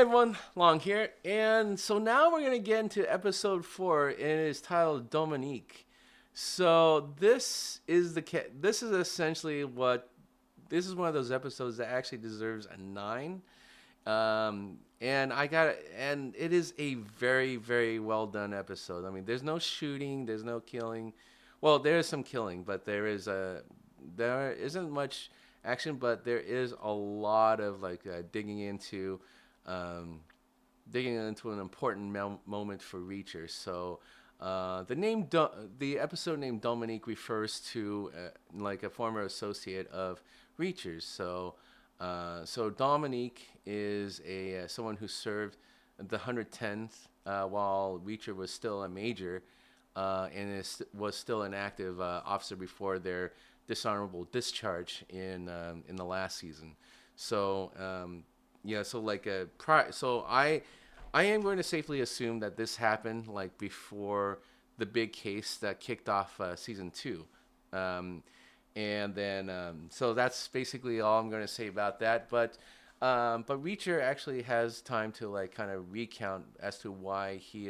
everyone, Long here, and so now we're gonna get into episode 4, and it is titled Dominique. So this is essentially what this is one of those episodes that actually deserves a 9. And it is a very very well done episode. I mean, there's no shooting, there's no killing. Well, there is some killing, but there isn't much action, but there is a lot of um, digging into an important moment for Reacher. So the episode name Dominique refers to like a former associate of Reacher's. So Dominique is a someone who served the 110th while Reacher was still a major, was still an active officer before their dishonorable discharge in the last season. So yeah, so like a so I am going to safely assume that this happened like before the big case that kicked off season 2. Um, and then so that's basically all I'm going to say about that. But Reacher actually has time to like kind of recount as to why he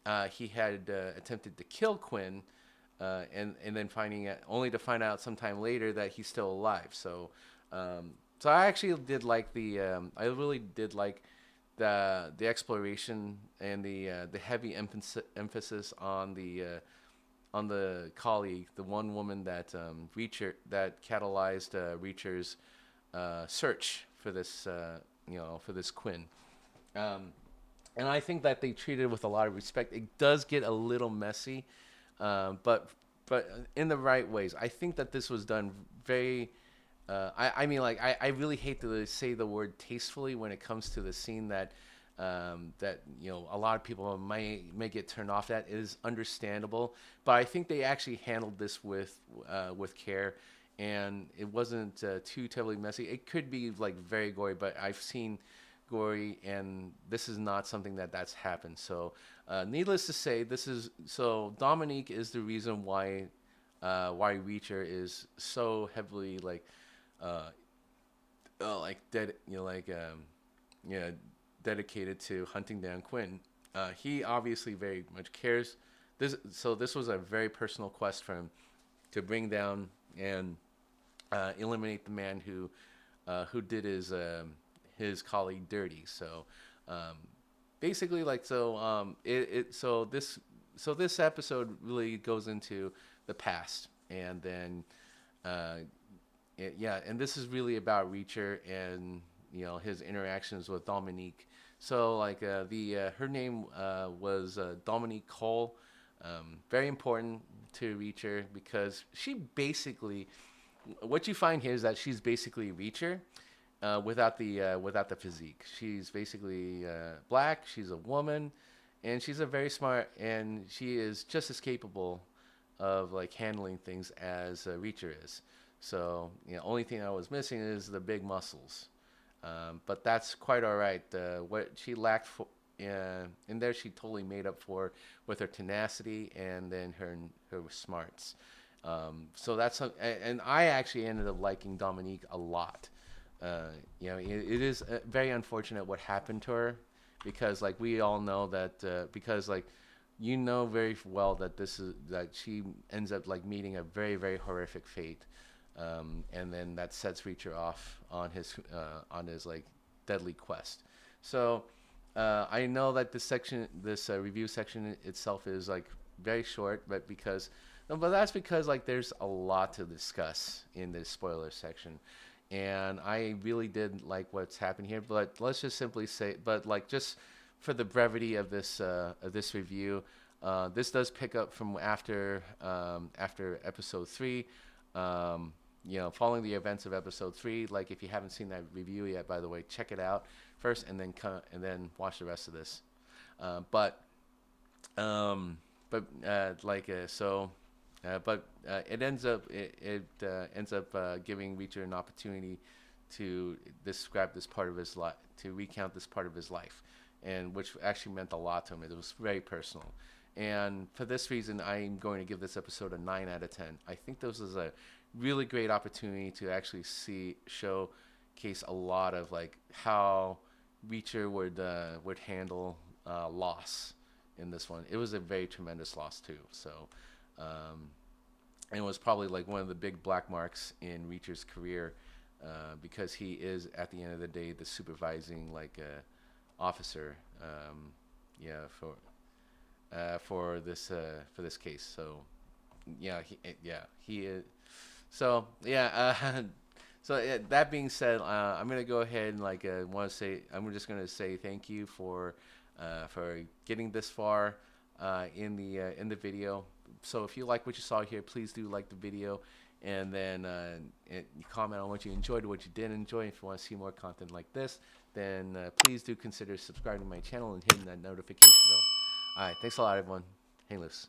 had attempted to kill Quinn, and then finding it only to find out sometime later that he's still alive. So I actually did like I really did like the exploration and the heavy emphasis on the colleague, the one woman that Reacher that catalyzed Reacher's search for this for this Quinn. Um, and I think that they treated it with a lot of respect. It does get a little messy, but in the right ways. I think that this was done very. I mean, like I really hate to say the word tastefully when it comes to the scene that a lot of people may get turned off at. It is understandable, but I think they actually handled this with care, and it wasn't too terribly messy. It could be like very gory, but I've seen gory, and this is not something that's happened. So, needless to say, Dominique is the reason why Reacher is so heavily uh, like dead, yeah, dedicated to hunting down Quinn. He obviously very much cares. This was a very personal quest for him to bring down and eliminate the man who did his colleague dirty. Um, Basically, this episode really goes into the past, and then uh, yeah, and this is really about Reacher and his interactions with Dominique. So the her name was Dominique Cole. Very important to Reacher because she basically what you find here is that she's basically Reacher without the physique. She's basically black. She's a woman, and she's a very smart, and she is just as capable of like handling things as Reacher is. So only thing I was missing is the big muscles, but that's quite all right. What she lacked in there, she totally made up for with her tenacity and then her smarts. So and I actually ended up liking Dominique a lot. It is very unfortunate what happened to her because like we all know that because like very well that this is that she ends up like meeting a very very horrific fate, and then that sets Reacher off on his like deadly quest. So I know that this review section itself is like very short, but that's because like there's a lot to discuss in this spoiler section, and I really did like what's happened here. But let's just simply say, but like just for the brevity of this review, this does pick up from after episode 3. Following the events of episode 3. Like if you haven't seen that review yet, by the way, check it out first, and then watch the rest of this. But but like so. It ends up giving Reacher an opportunity to describe this part of his life, to recount this part of his life, and which actually meant a lot to him. It was very personal, and for this reason, I'm going to give this episode a 9 out of 10. I think this is a really great opportunity to actually showcase a lot of like how Reacher would handle loss in this one. It was a very tremendous loss too. So, um, and it was probably like one of the big black marks in Reacher's career because he is at the end of the day the supervising officer. Yeah, for this case. So yeah, he is. So yeah, so that being said, I'm gonna go ahead and want to say I'm just gonna say thank you for getting this far in the video. So if you like what you saw here, please do like the video, and then you comment on what you enjoyed, what you didn't enjoy. If you want to see more content like this, then please do consider subscribing to my channel and hitting that notification bell. All right, thanks a lot, everyone. Hang loose.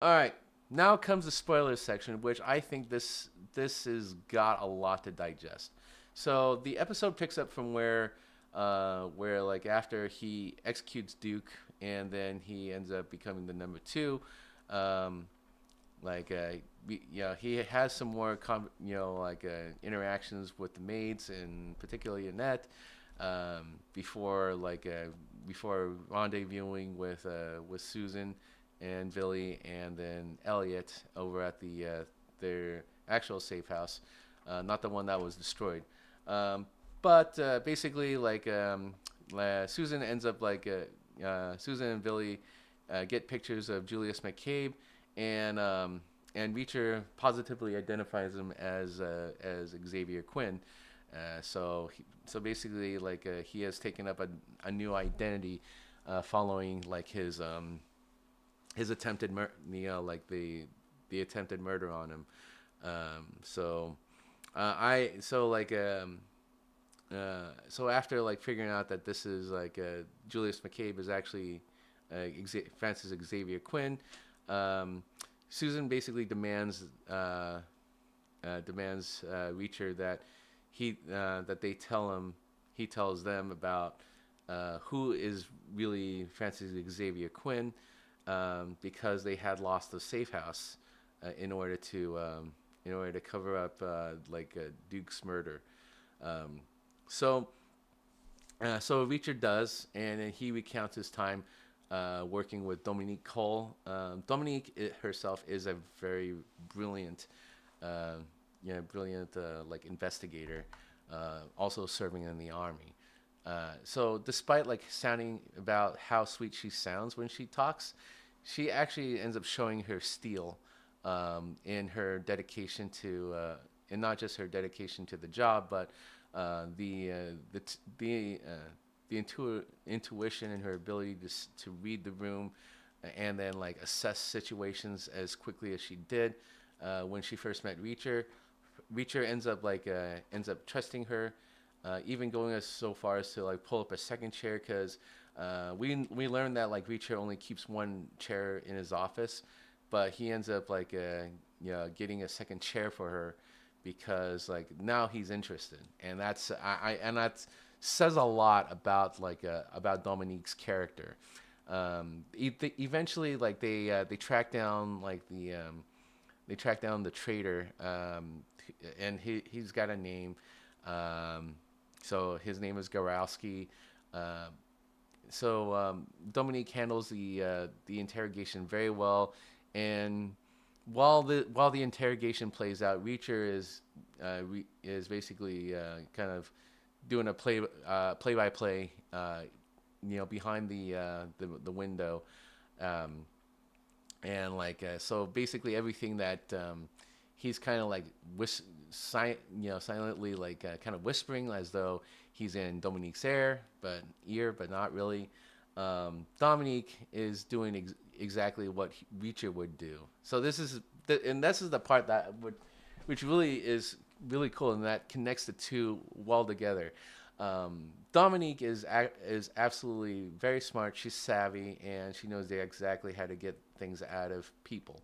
All right, now comes the spoilers section, which I think this has got a lot to digest. So the episode picks up from where like after he executes Duke, and then he ends up becoming the number two. Um, yeah, he has some more interactions with the maids, and particularly Annette, before before rendezvousing with Susan and Billy, and then Elliot over at their actual safe house, not the one that was destroyed. Um, but basically, Susan ends up Susan and Billy get pictures of Julius McCabe, and Reacher positively identifies him as Xavier Quinn. So basically, he has taken up a new identity following his attempted the attempted murder on him. So I so like so after figuring out that this is Julius McCabe is actually Francis Xavier Quinn, um, Susan basically demands Reacher that they tell him he tells them about who is really Francis Xavier Quinn, because they had lost the safe house in order to cover up Duke's murder. Um, so so Richard does, and then he recounts his time working with Dominique Cole. Herself is a very brilliant, uh, brilliant investigator, also serving in the army. So despite sounding about how sweet she sounds when she talks, she actually ends up showing her steel in her dedication to, and not just her dedication to the job, but the intuition and her ability to read the room, and then assess situations as quickly as she did when she first met Reacher. Reacher ends up trusting her, even going as so far as to pull up a second chair, because we learned that Reacher only keeps one chair in his office, but he ends up getting a second chair for her because now he's interested, and that says a lot about Dominique's character. Eventually they track down the traitor, and he's got a name. So his name is Garowski. Dominique handles the interrogation very well, and while the interrogation plays out, Reacher is basically kind of doing a play by play, behind the window, um, and so basically everything that he's kind of silently kind of whispering as though he's in Dominique's ear, but not really. Dominique is doing exactly what Reacher would do. So this is the part which really is really cool, and that connects the two well together. Dominique is absolutely very smart. She's savvy, and she knows exactly how to get things out of people.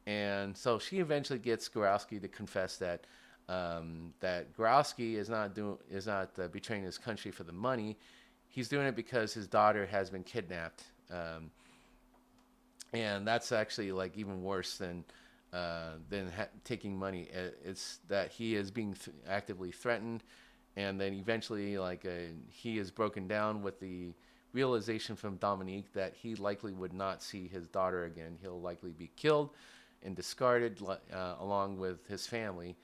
And so she eventually gets Gorowski to confess that Gorowski is not betraying his country for the money. He's doing it because his daughter has been kidnapped, and that's actually even worse than than taking money. It's that he is being actively threatened, and then eventually, he is broken down with the realization from Dominique that he likely would not see his daughter again. He'll likely be killed and discarded along with his family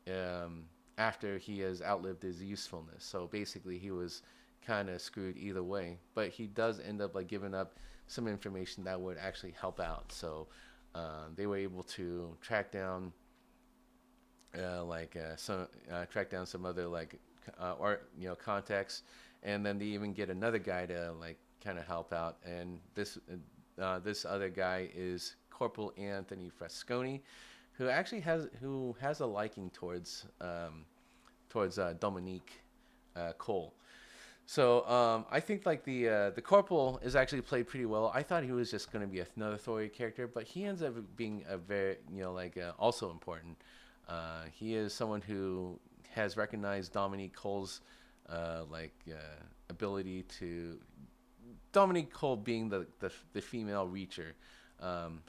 um, after he has outlived his usefulness. So basically, he was kind of screwed either way. But he does end up like giving up some information that would actually help out. So they were able to track down some other or contacts, and then they even get another guy to like kind of help out. And this other guy is Corporal Anthony Fresconi, who has a liking towards Dominique Cole. So I think like the corporal is actually played pretty well. I thought he was just going to be another authority character, but he ends up being a very also important. He is someone who has recognized Dominique Cole's ability to Dominique Cole being the female reacher. Um,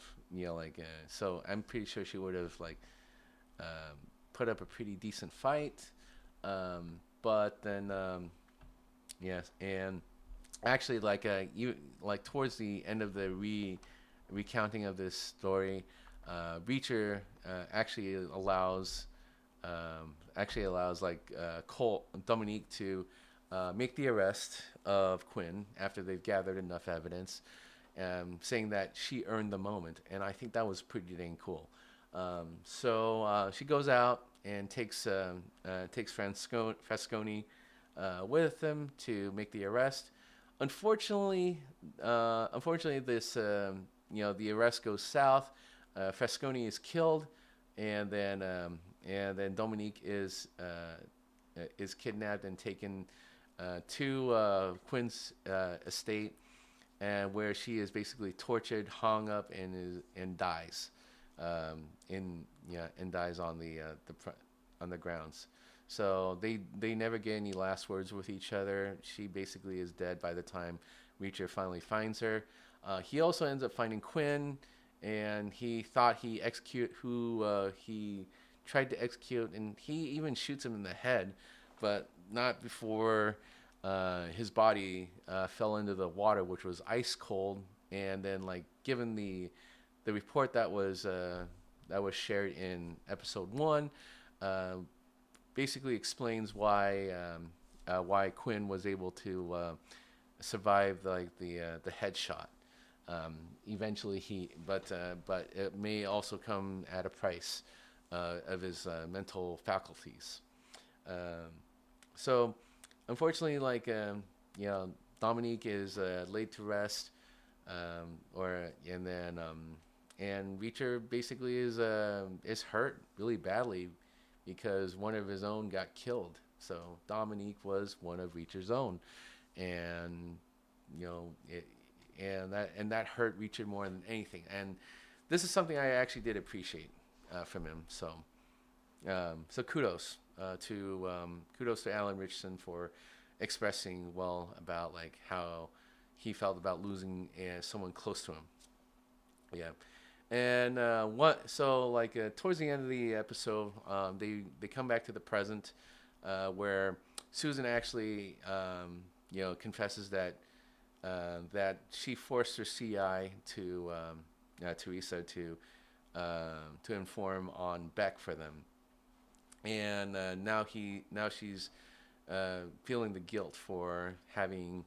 so I'm pretty sure she would have um, put up a pretty decent fight. But then yes, and actually, towards the end of the recounting of this story, Reacher actually allows Cole Dominique to make the arrest of Quinn after they've gathered enough evidence, saying that she earned the moment, and I think that was pretty dang cool. So she goes out and takes Frasconi with him to make the arrest. Unfortunately, this the arrest goes south. Frasconi is killed, and then Dominique is kidnapped and taken to Quinn's estate, and where she is basically tortured, hung up, and dies, and dies on on the grounds. So they never get any last words with each other. She basically is dead by the time Reacher finally finds her. He also ends up finding Quinn, and he thought he tried to execute, and he even shoots him in the head, but not before his body fell into the water, which was ice cold. And then, given the report that was shared in episode 1, uh, basically explains why Quinn was able to survive the headshot. Eventually, but it may also come at a price of his mental faculties. Um, so, unfortunately, Dominique is laid to rest, or and Reacher basically is hurt really badly because one of his own got killed. So Dominique was one of Reacher's own, and you know it, and that hurt Reacher more than anything. And this is something I actually did appreciate from him. So kudos to Alan Richardson for expressing well about how he felt about losing someone close to him. Yeah. And towards the end of the episode, they come back to the present, where Susan actually confesses that she forced her CI Teresa to inform on Beck for them, and now she's feeling the guilt for having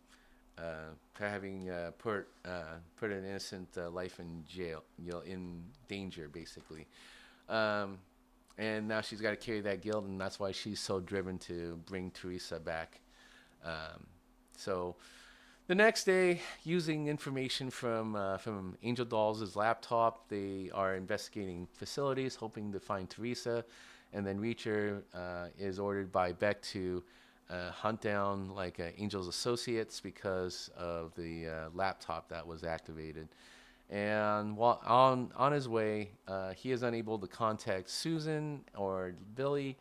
put an innocent life in jail, in danger, basically. Um, and now she's got to carry that guilt, and that's why she's so driven to bring Teresa back. So the next day, using information from Angel Dolls' laptop, they are investigating facilities, hoping to find Teresa, and then Reacher is ordered by Beck to hunt down Angel's associates because of the laptop that was activated. And while on his way, he is unable to contact Susan or Billy,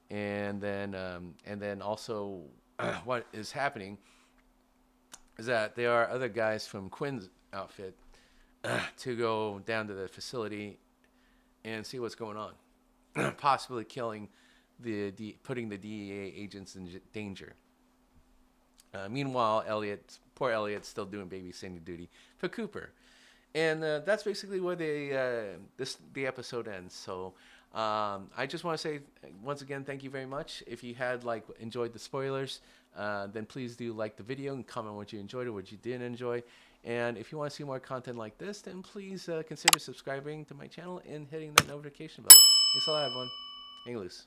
and then also what is happening is that there are other guys from Quinn's outfit to go down to the facility and see what's going on, possibly killing putting the DEA agents in danger. Meanwhile, poor Elliot's still doing babysitting duty for Cooper, and that's basically where the episode ends. So I just want to say once again, thank you very much. If you had enjoyed the spoilers, then please do like the video and comment what you enjoyed or what you didn't enjoy. And if you want to see more content like this, then please consider subscribing to my channel and hitting that notification bell. Thanks a lot, everyone. Hang loose.